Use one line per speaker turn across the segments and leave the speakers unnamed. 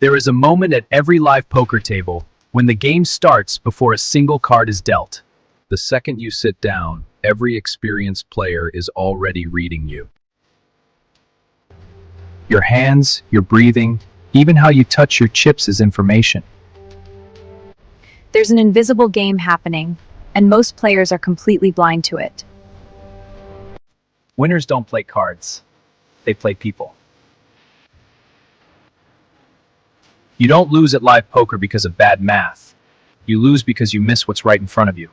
There is a moment at every live poker table when the game starts before a single card is dealt. The second you sit down, every experienced player is already reading you. Your hands, your breathing, even how you touch your chips is information.
There's an invisible game happening, and most players are completely blind to it.
Winners don't play cards, they play people. You don't lose at live poker because of bad math. You lose because you miss what's right in front of you.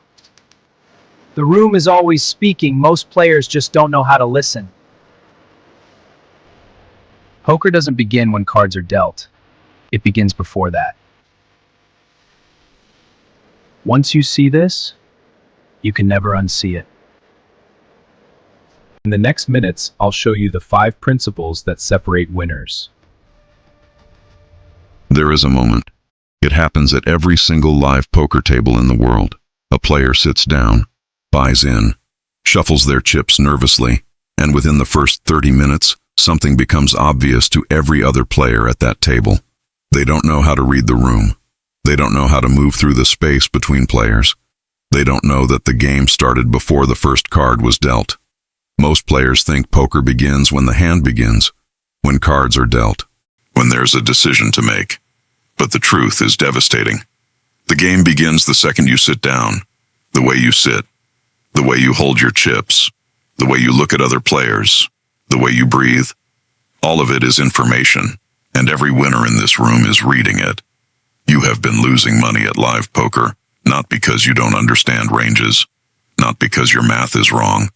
The room is always speaking, most players just don't know how to listen. Poker doesn't begin when cards are dealt. It begins before that. Once you see this, you can never unsee it. In the next minutes, I'll show you the 5 principles that separate winners.
There is a moment. It happens at every single live poker table in the world. A player sits down, buys in, shuffles their chips nervously, and within the first 30 minutes, something becomes obvious to every other player at that table. They don't know how to read the room. They don't know how to move through the space between players. They don't know that the game started before the first card was dealt. Most players think poker begins when the hand begins, when cards are dealt, when there's a decision to make. But the truth is devastating. The game begins the second you sit down, the way you sit, the way you hold your chips, the way you look at other players, the way you breathe. All of it is information, and every winner in this room is reading it. You have been losing money at live poker, not because you don't understand ranges, not because your math is wrong.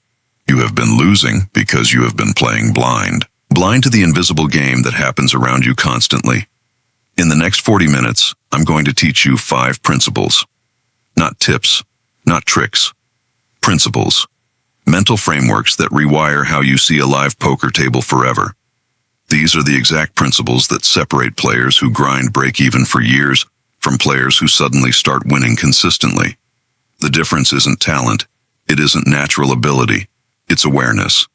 You have been losing because you have been playing blind. Blind to the invisible game that happens around you constantly. In the next 40 minutes, I'm going to teach you 5 principles. Not tips, not tricks. Principles. Mental frameworks that rewire how you see a live poker table forever. These are the exact principles that separate players who grind break-even for years from players who suddenly start winning consistently. The difference isn't talent. It isn't natural ability. It's awareness.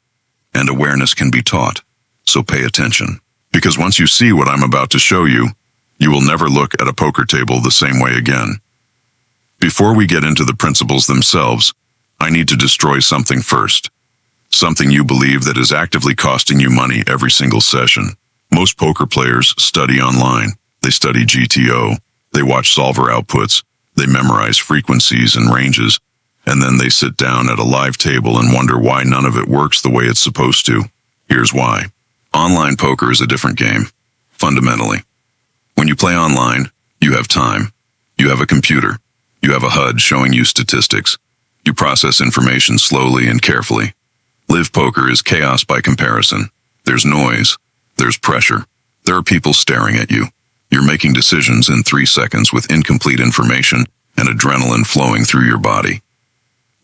And awareness can be taught. So pay attention. Because once you see what I'm about to show you, you will never look at a poker table the same way again. Before we get into the principles themselves, I need to destroy something first. Something you believe that is actively costing you money every single session. Most poker players study online. They study GTO. They watch solver outputs. They memorize frequencies and ranges. And then they sit down at a live table and wonder why none of it works the way it's supposed to. Here's why. Online poker is a different game, fundamentally. When you play online, you have time. You have a computer. You have a HUD showing you statistics. You process information slowly and carefully. Live poker is chaos by comparison. There's noise. There's pressure. There are people staring at you. You're making decisions in 3 seconds with incomplete information and adrenaline flowing through your body.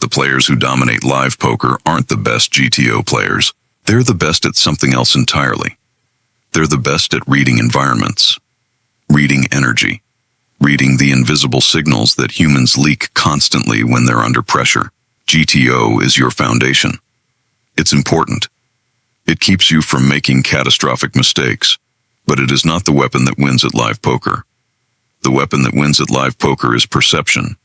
The players who dominate live poker aren't the best GTO players. They're the best at something else entirely. They're the best at reading environments, reading energy, reading the invisible signals that humans leak constantly when they're under pressure. GTO is your foundation. It's important. It keeps you from making catastrophic mistakes, but it is not the weapon that wins at live poker. The weapon that wins at live poker is perception,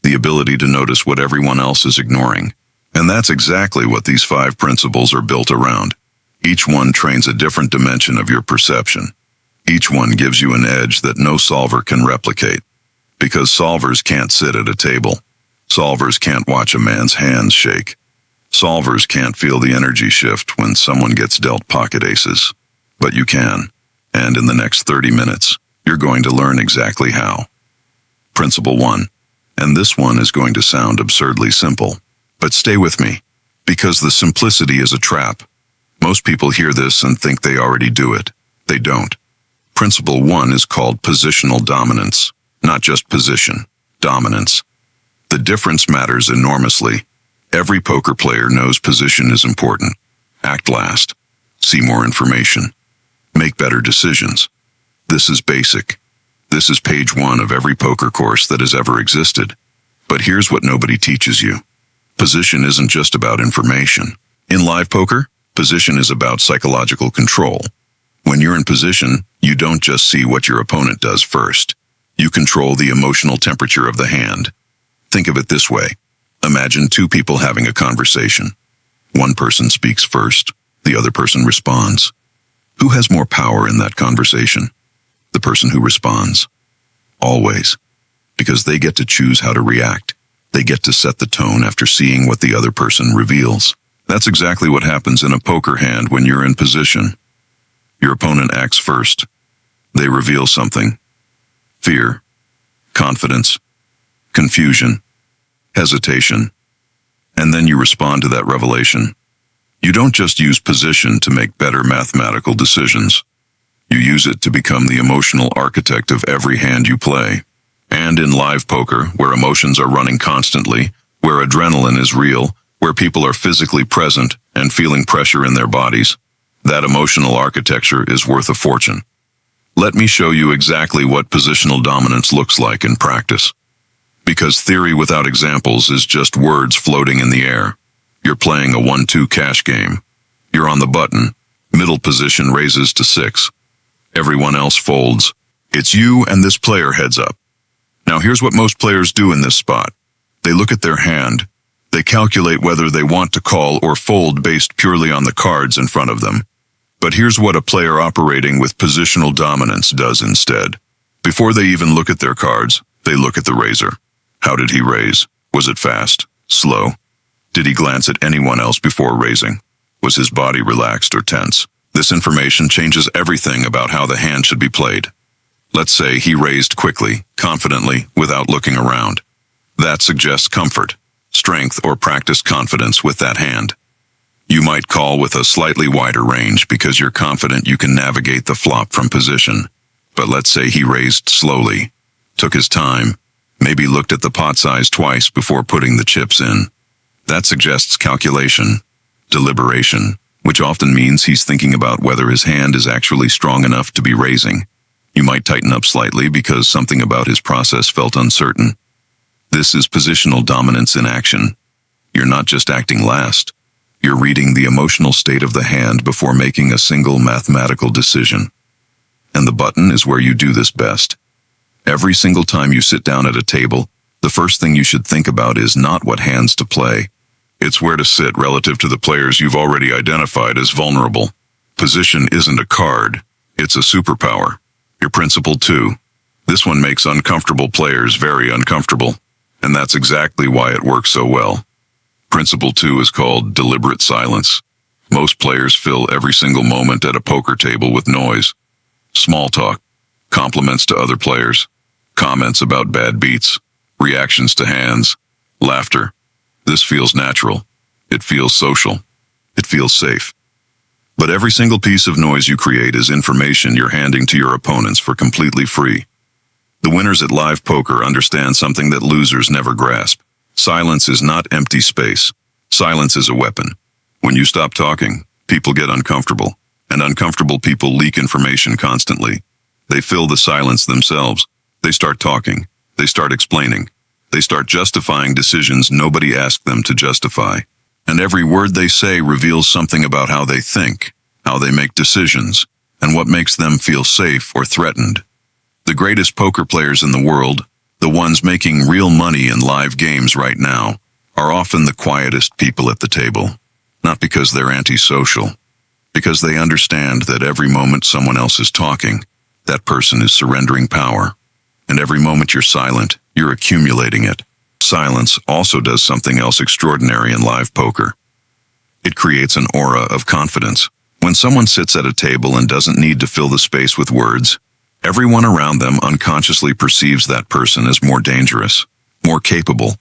the ability to notice what everyone else is ignoring. And that's exactly what these 5 principles are built around. Each one trains a different dimension of your perception. Each one gives you an edge that no solver can replicate. Because solvers can't sit at a table. Solvers can't watch a man's hands shake. Solvers can't feel the energy shift when someone gets dealt pocket aces. But you can. And in the next 30 minutes, you're going to learn exactly how. Principle 1. And this one is going to sound absurdly simple. But stay with me, because the simplicity is a trap. Most people hear this and think they already do it. They don't. Principle 1 is called positional dominance, not just position, dominance. The difference matters enormously. Every poker player knows position is important. Act last. See more information. Make better decisions. This is basic. This is page 1 of every poker course that has ever existed. But here's what nobody teaches you. Position isn't just about information. In live poker, position is about psychological control. When you're in position, you don't just see what your opponent does first. You control the emotional temperature of the hand. Think of it this way. Imagine two people having a conversation. One person speaks first, the other person responds. Who has more power in that conversation? The person who responds. Always. Because they get to choose how to react. They get to set the tone after seeing what the other person reveals. That's exactly what happens in a poker hand when you're in position. Your opponent acts first. They reveal something. Fear, confidence, confusion, hesitation. And then you respond to that revelation. You don't just use position to make better mathematical decisions. You use it to become the emotional architect of every hand you play. And in live poker, where emotions are running constantly, where adrenaline is real, where people are physically present and feeling pressure in their bodies, that emotional architecture is worth a fortune. Let me show you exactly what positional dominance looks like in practice. Because theory without examples is just words floating in the air. You're playing a 1-2 cash game. You're on the button. Middle position raises to 6. Everyone else folds. It's you and this player heads up. Now here's what most players do in this spot. They look at their hand. They calculate whether they want to call or fold based purely on the cards in front of them. But here's what a player operating with positional dominance does instead. Before they even look at their cards, they look at the raiser. How did he raise? Was it fast? Slow? Did he glance at anyone else before raising? Was his body relaxed or tense? This information changes everything about how the hand should be played. Let's say he raised quickly, confidently, without looking around. That suggests comfort, strength, or practiced confidence with that hand. You might call with a slightly wider range because you're confident you can navigate the flop from position. But let's say he raised slowly, took his time, maybe looked at the pot size twice before putting the chips in. That suggests calculation, deliberation, which often means he's thinking about whether his hand is actually strong enough to be raising. You might tighten up slightly because something about his process felt uncertain. This is positional dominance in action. You're not just acting last. You're reading the emotional state of the hand before making a single mathematical decision. And the button is where you do this best. Every single time you sit down at a table, the first thing you should think about is not what hands to play. It's where to sit relative to the players you've already identified as vulnerable. Position isn't a card, it's a superpower. Your principle too. This one makes uncomfortable players very uncomfortable, and that's exactly why it works so well. Principle 2 is called deliberate silence. Most players fill every single moment at a poker table with noise. Small talk, compliments to other players, comments about bad beats, reactions to hands, laughter. This feels natural. It feels social. It feels safe. But every single piece of noise you create is information you're handing to your opponents for completely free. The winners at live poker understand something that losers never grasp. Silence is not empty space. Silence is a weapon. When you stop talking, people get uncomfortable, and uncomfortable people leak information constantly. They fill the silence themselves. They start talking. They start explaining. They start justifying decisions nobody asked them to justify. And every word they say reveals something about how they think, how they make decisions, and what makes them feel safe or threatened. The greatest poker players in the world, the ones making real money in live games right now, are often the quietest people at the table. Not because they're antisocial, because they understand that every moment someone else is talking, that person is surrendering power. And every moment you're silent, you're accumulating it. Silence also does something else extraordinary in live poker. It creates an aura of confidence. When someone sits at a table and doesn't need to fill the space with words, everyone around them unconsciously perceives that person as more dangerous, more capable,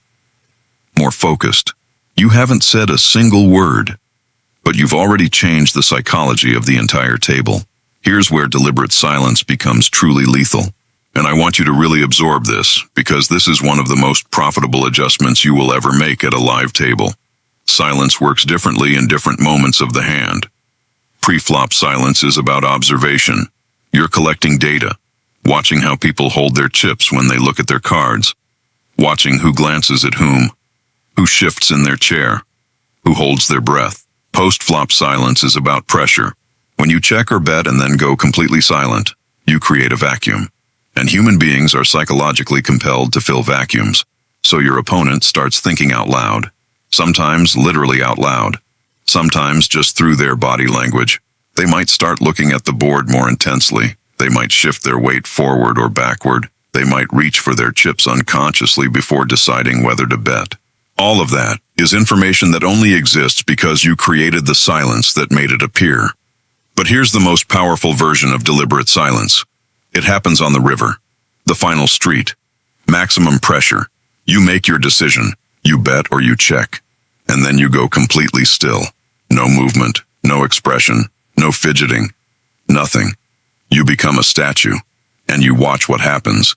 more focused. You haven't said a single word, but you've already changed the psychology of the entire table. Here's where deliberate silence becomes truly lethal. And I want you to really absorb this, because this is one of the most profitable adjustments you will ever make at a live table. Silence works differently in different moments of the hand. Pre-flop silence is about observation. You're collecting data, watching how people hold their chips when they look at their cards, watching who glances at whom, who shifts in their chair, who holds their breath. Post-flop silence is about pressure. When you check or bet and then go completely silent, you create a vacuum. And human beings are psychologically compelled to fill vacuums. So your opponent starts thinking out loud. Sometimes literally out loud. Sometimes just through their body language. They might start looking at the board more intensely. They might shift their weight forward or backward. They might reach for their chips unconsciously before deciding whether to bet. All of that is information that only exists because you created the silence that made it appear. But here's the most powerful version of deliberate silence. It happens on the river, the final street. Maximum pressure. You make your decision. You bet or you check. And then you go completely still. No movement, no expression, no fidgeting, nothing. You become a statue, and you watch what happens.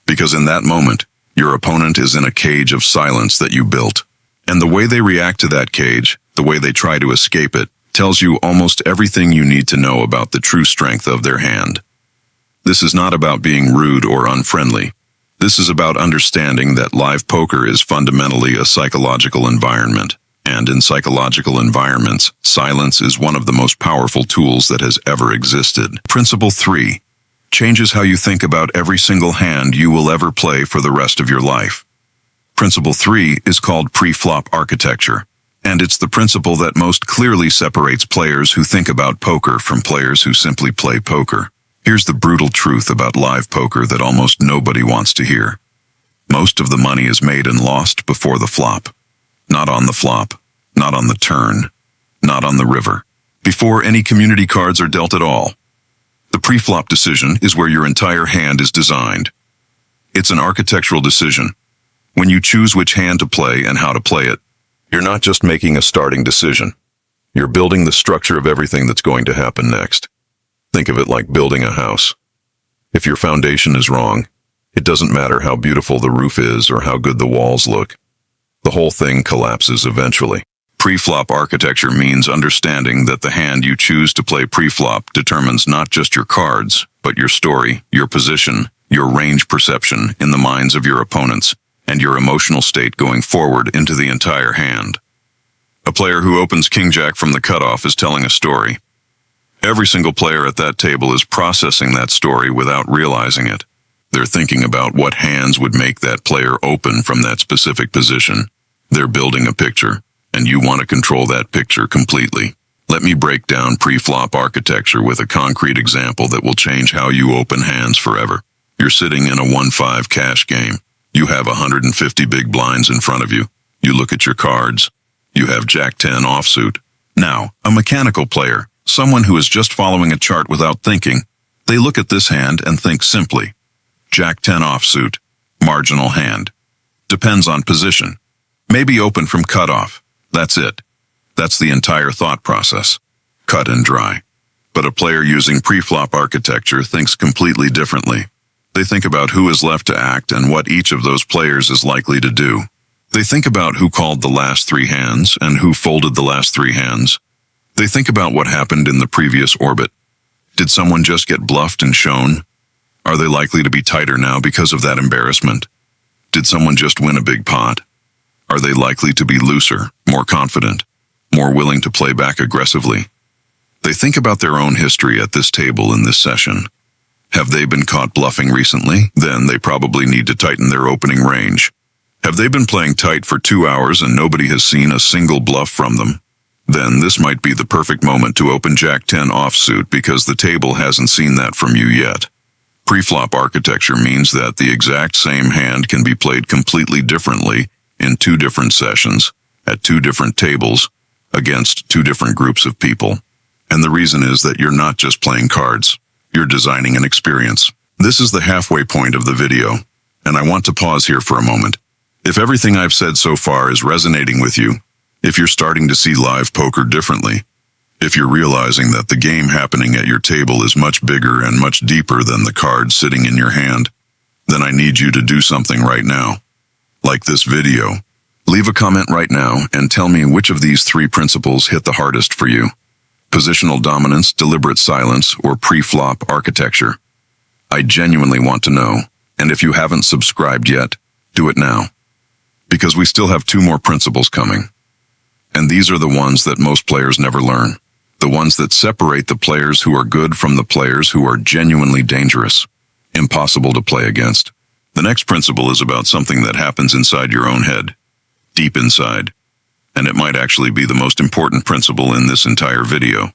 Because in that moment, your opponent is in a cage of silence that you built. And the way they react to that cage, the way they try to escape it, tells you almost everything you need to know about the true strength of their hand. This is not about being rude or unfriendly. This is about understanding that live poker is fundamentally a psychological environment. And in psychological environments, silence is one of the most powerful tools that has ever existed. Principle 3. Changes how you think about every single hand you will ever play for the rest of your life. Principle 3 is called pre-flop architecture, and it's the principle that most clearly separates players who think about poker from players who simply play poker. Here's the brutal truth about live poker that almost nobody wants to hear. Most of the money is made and lost before the flop. Not on the flop, not on the turn, not on the river. Before any community cards are dealt at all. The pre-flop decision is where your entire hand is designed. It's an architectural decision. When you choose which hand to play and how to play it, you're not just making a starting decision. You're building the structure of everything that's going to happen next. Think of it like building a house. If your foundation is wrong, it doesn't matter how beautiful the roof is or how good the walls look. The whole thing collapses eventually. Pre-flop architecture means understanding that the hand you choose to play pre-flop determines not just your cards, but your story, your position, your range perception in the minds of your opponents, and your emotional state going forward into the entire hand. A player who opens King-Jack from the cutoff is telling a story. Every single player at that table is processing that story without realizing it. They're thinking about what hands would make that player open from that specific position. They're building a picture, and you want to control that picture completely. Let me break down pre-flop architecture with a concrete example that will change how you open hands forever. You're sitting in a 1-5 cash game. You have 150 big blinds in front of you. You look at your cards. You have Jack-10 offsuit. Now, a mechanical player, someone who is just following a chart without thinking, they look at this hand and think simply. Jack-10 offsuit, marginal hand. Depends on position. Maybe open from cutoff. That's it. That's the entire thought process. Cut and dry. But a player using pre-flop architecture thinks completely differently. They think about who is left to act and what each of those players is likely to do. They think about who called the last 3 hands and who folded the last 3 hands. They think about what happened in the previous orbit. Did someone just get bluffed and shown? Are they likely to be tighter now because of that embarrassment? Did someone just win a big pot? Are they likely to be looser, more confident, more willing to play back aggressively? They think about their own history at this table in this session. Have they been caught bluffing recently? Then they probably need to tighten their opening range. Have they been playing tight for 2 hours and nobody has seen a single bluff from them? Then this might be the perfect moment to open Jack-10 offsuit because the table hasn't seen that from you yet. Pre-flop architecture means that the exact same hand can be played completely differently in 2 different sessions, at 2 different tables, against 2 different groups of people. And the reason is that you're not just playing cards. You're designing an experience. This is the halfway point of the video, and I want to pause here for a moment. If everything I've said so far is resonating with you, if you're starting to see live poker differently, if you're realizing that the game happening at your table is much bigger and much deeper than the cards sitting in your hand, then I need you to do something right now. Like this video. Leave a comment right now and tell me which of these 3 principles hit the hardest for you. Positional dominance, deliberate silence, or pre-flop architecture. I genuinely want to know, and if you haven't subscribed yet, do it now. Because we still have 2 more principles coming. And these are the ones that most players never learn. The ones that separate the players who are good from the players who are genuinely dangerous, impossible to play against. The next principle is about something that happens inside your own head, deep inside. And it might actually be the most important principle in this entire video,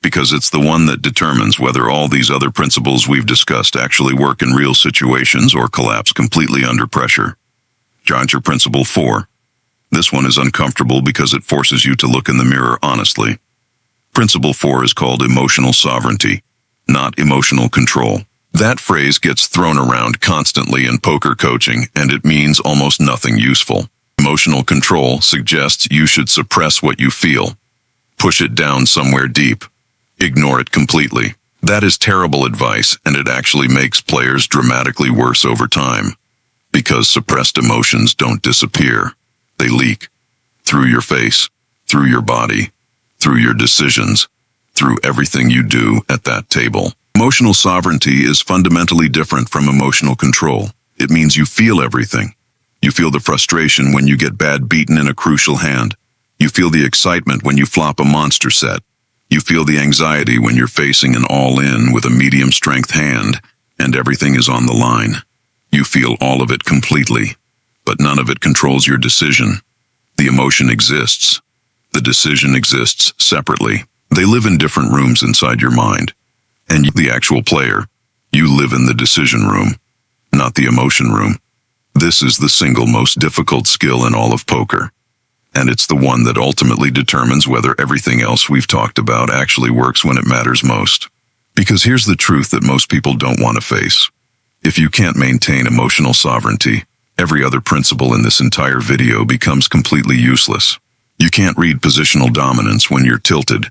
because it's the one that determines whether all these other principles we've discussed actually work in real situations or collapse completely under pressure. Charger Principle 4. This one is uncomfortable because it forces you to look in the mirror honestly. Principle 4 is called emotional sovereignty, not emotional control. That phrase gets thrown around constantly in poker coaching, and it means almost nothing useful. Emotional control suggests you should suppress what you feel, push it down somewhere deep, ignore it completely. That is terrible advice, and it actually makes players dramatically worse over time, because suppressed emotions don't disappear. They leak through your face, through your body, through your decisions, through everything you do at that table. Emotional sovereignty is fundamentally different from emotional control. It means you feel everything. You feel the frustration when you get bad beaten in a crucial hand. You feel the excitement when you flop a monster set. You feel the anxiety when you're facing an all-in with a medium-strength hand and everything is on the line. You feel all of it completely, but none of it controls your decision. The emotion exists. The decision exists separately. They live in different rooms inside your mind. And you, the actual player, you live in the decision room, not the emotion room. This is the single most difficult skill in all of poker. And it's the one that ultimately determines whether everything else we've talked about actually works when it matters most. Because here's the truth that most people don't want to face. If you can't maintain emotional sovereignty, every other principle in this entire video becomes completely useless. You can't read positional dominance when you're tilted.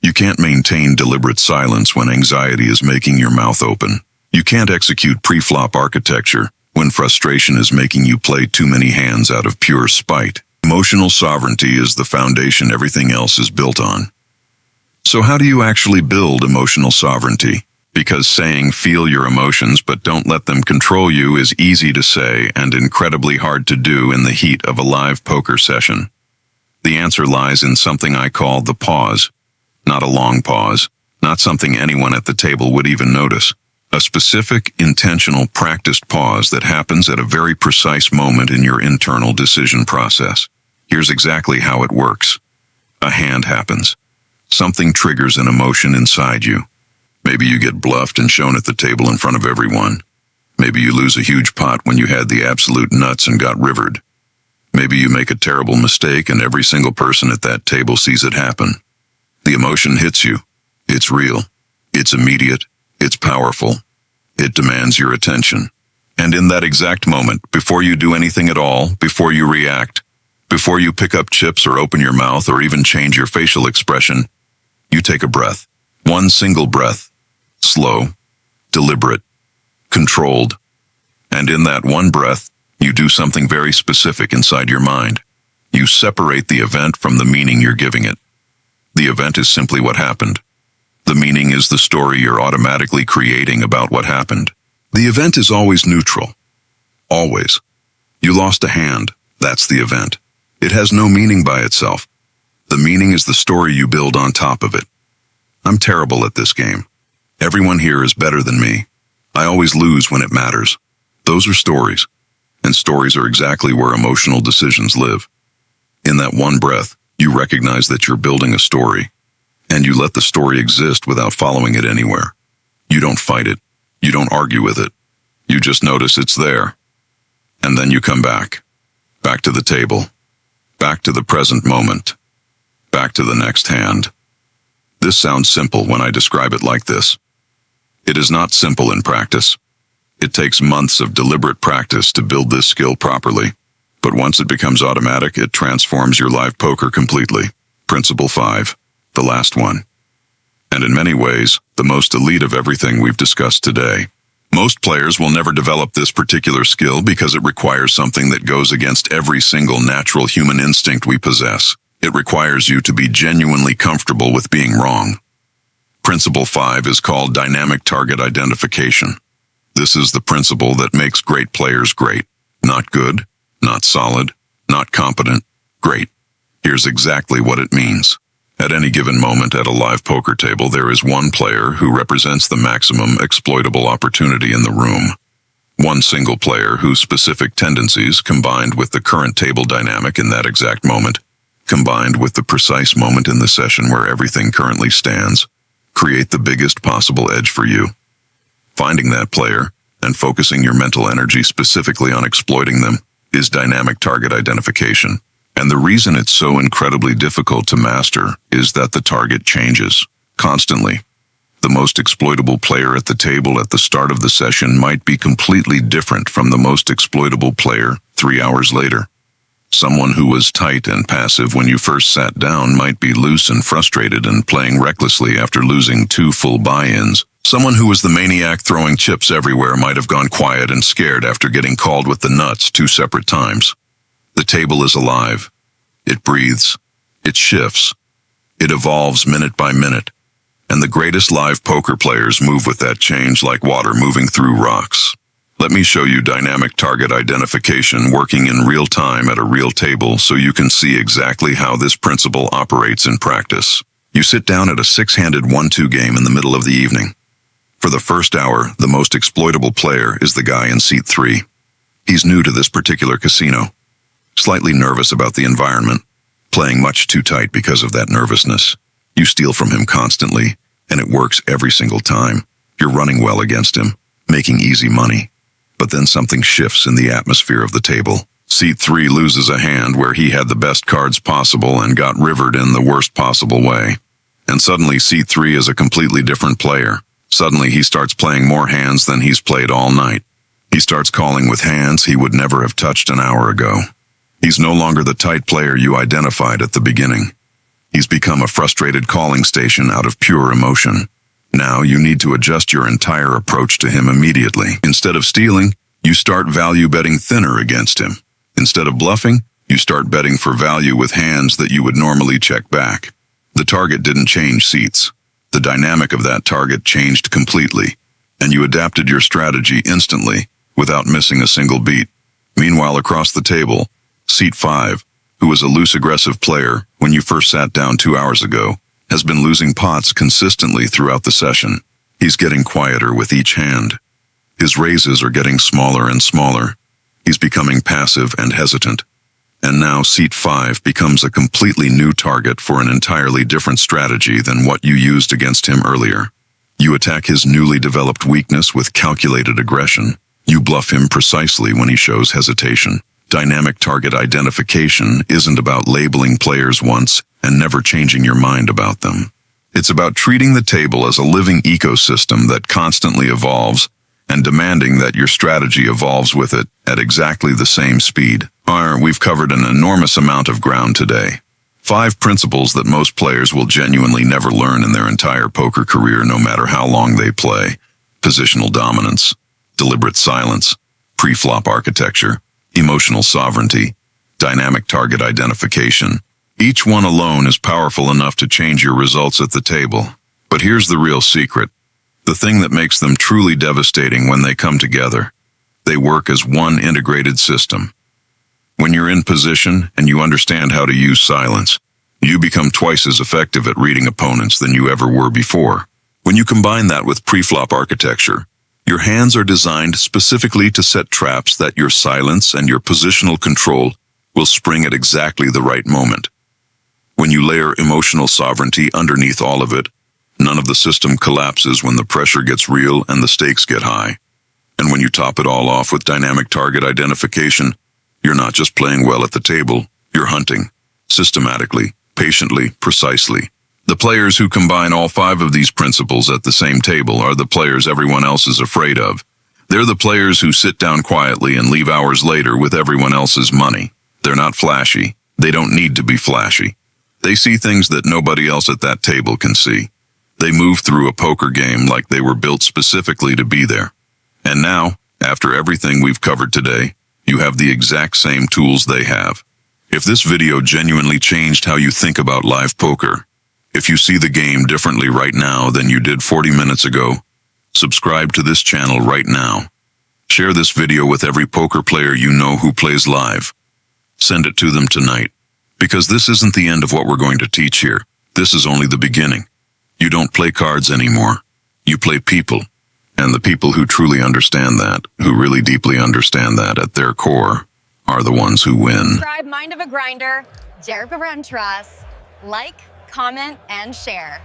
You can't maintain deliberate silence when anxiety is making your mouth open. You can't execute pre-flop architecture when frustration is making you play too many hands out of pure spite. Emotional sovereignty is the foundation everything else is built on. So how do you actually build emotional sovereignty? Because saying feel your emotions but don't let them control you is easy to say and incredibly hard to do in the heat of a live poker session. The answer lies in something I call the pause. Not a long pause, not something anyone at the table would even notice. A specific, intentional, practiced pause that happens at a very precise moment in your internal decision process. Here's exactly how it works. A hand happens. Something triggers an emotion inside you. Maybe you get bluffed and shown at the table in front of everyone. Maybe you lose a huge pot when you had the absolute nuts and got rivered. Maybe you make a terrible mistake and every single person at that table sees it happen. The emotion hits you. It's real. It's immediate. It's powerful. It demands your attention. And in that exact moment, before you do anything at all, before you react, before you pick up chips or open your mouth or even change your facial expression, you take a breath. One single breath. Slow, deliberate, controlled. And in that one breath, you do something very specific inside your mind. You separate the event from the meaning you're giving it. The event is simply what happened. The meaning is the story you're automatically creating about what happened. The event is always neutral. Always. You lost a hand. That's the event. It has no meaning by itself. The meaning is the story you build on top of it. I'm terrible at this game. Everyone here is better than me. I always lose when it matters. Those are stories. And stories are exactly where emotional decisions live. In that one breath, you recognize that you're building a story, and you let the story exist without following it anywhere. You don't fight it. You don't argue with it. You just notice it's there. And then you come back. Back to the table. Back to the present moment. Back to the next hand. This sounds simple when I describe it like this. It is not simple in practice. It takes months of deliberate practice to build this skill properly. But once it becomes automatic, it transforms your live poker completely. Principle 5, the last one. And in many ways, the most elite of everything we've discussed today. Most players will never develop this particular skill because it requires something that goes against every single natural human instinct we possess. It requires you to be genuinely comfortable with being wrong. Principle 5 is called dynamic target identification. This is the principle that makes great players great. Not good, not solid, not competent, great. Here's exactly what it means. At any given moment at a live poker table, there is one player who represents the maximum exploitable opportunity in the room. One single player whose specific tendencies, combined with the current table dynamic in that exact moment, combined with the precise moment in the session where everything currently stands, create the biggest possible edge for you. Finding that player and focusing your mental energy specifically on exploiting them is dynamic target identification. And the reason it's so incredibly difficult to master is that the target changes constantly. The most exploitable player at the table at the start of the session might be completely different from the most exploitable player 3 hours later. Someone who was tight and passive when you first sat down might be loose and frustrated and playing recklessly after losing 2 full buy-ins. Someone who was the maniac throwing chips everywhere might have gone quiet and scared after getting called with the nuts 2 separate times. The table is alive. It breathes. It shifts. It evolves minute by minute. And the greatest live poker players move with that change like water moving through rocks. Let me show you dynamic target identification working in real time at a real table so you can see exactly how this principle operates in practice. You sit down at a 6-handed 1-2 game in the middle of the evening. For the first hour, the most exploitable player is the guy in seat 3. He's new to this particular casino, slightly nervous about the environment, playing much too tight because of that nervousness. You steal from him constantly, and it works every single time. You're running well against him, making easy money. But then something shifts in the atmosphere of the table. Seat 3 loses a hand where he had the best cards possible and got rivered in the worst possible way. And suddenly Seat 3 is a completely different player. Suddenly he starts playing more hands than he's played all night. He starts calling with hands he would never have touched an hour ago. He's no longer the tight player you identified at the beginning. He's become a frustrated calling station out of pure emotion. Now you need to adjust your entire approach to him immediately. Instead of stealing, you start value betting thinner against him. Instead of bluffing, you start betting for value with hands that you would normally check back. The target didn't change seats. The dynamic of that target changed completely, and you adapted your strategy instantly without missing a single beat. Meanwhile, across the table, Seat 5, who was a loose aggressive player when you first sat down 2 hours ago, has been losing pots consistently throughout the session. He's getting quieter with each hand. His raises are getting smaller and smaller. He's becoming passive and hesitant. And now Seat 5 becomes a completely new target for an entirely different strategy than what you used against him earlier. You attack his newly developed weakness with calculated aggression. You bluff him precisely when he shows hesitation. Dynamic target identification isn't about labeling players once and never changing your mind about them. It's about treating the table as a living ecosystem that constantly evolves and demanding that your strategy evolves with it at exactly the same speed. We've covered an enormous amount of ground today. 5 principles that most players will genuinely never learn in their entire poker career, no matter how long they play. Positional dominance, deliberate silence, pre-flop architecture, emotional sovereignty, dynamic target identification. Each one alone is powerful enough to change your results at the table. But here's the real secret. The thing that makes them truly devastating when they come together. They work as one integrated system. When you're in position and you understand how to use silence, you become twice as effective at reading opponents than you ever were before. When you combine that with pre-flop architecture, your hands are designed specifically to set traps that your silence and your positional control will spring at exactly the right moment. When you layer emotional sovereignty underneath all of it, none of the system collapses when the pressure gets real and the stakes get high. And when you top it all off with dynamic target identification, you're not just playing well at the table, you're hunting. Systematically, patiently, precisely. The players who combine all 5 of these principles at the same table are the players everyone else is afraid of. They're the players who sit down quietly and leave hours later with everyone else's money. They're not flashy. They don't need to be flashy. They see things that nobody else at that table can see. They move through a poker game like they were built specifically to be there. And now, after everything we've covered today, you have the exact same tools they have. If this video genuinely changed how you think about live poker, if you see the game differently right now than you did 40 minutes ago, subscribe to this channel right now. Share this video with every poker player you know who plays live. Send it to them tonight, because this isn't the end of what we're going to teach here. This is only the beginning. You don't play cards anymore. You play people. And the people who truly understand that, who really deeply understand that at their core, are the ones who win.
Subscribe Mind of a Grinder, Derek Trust, like, comment, and share.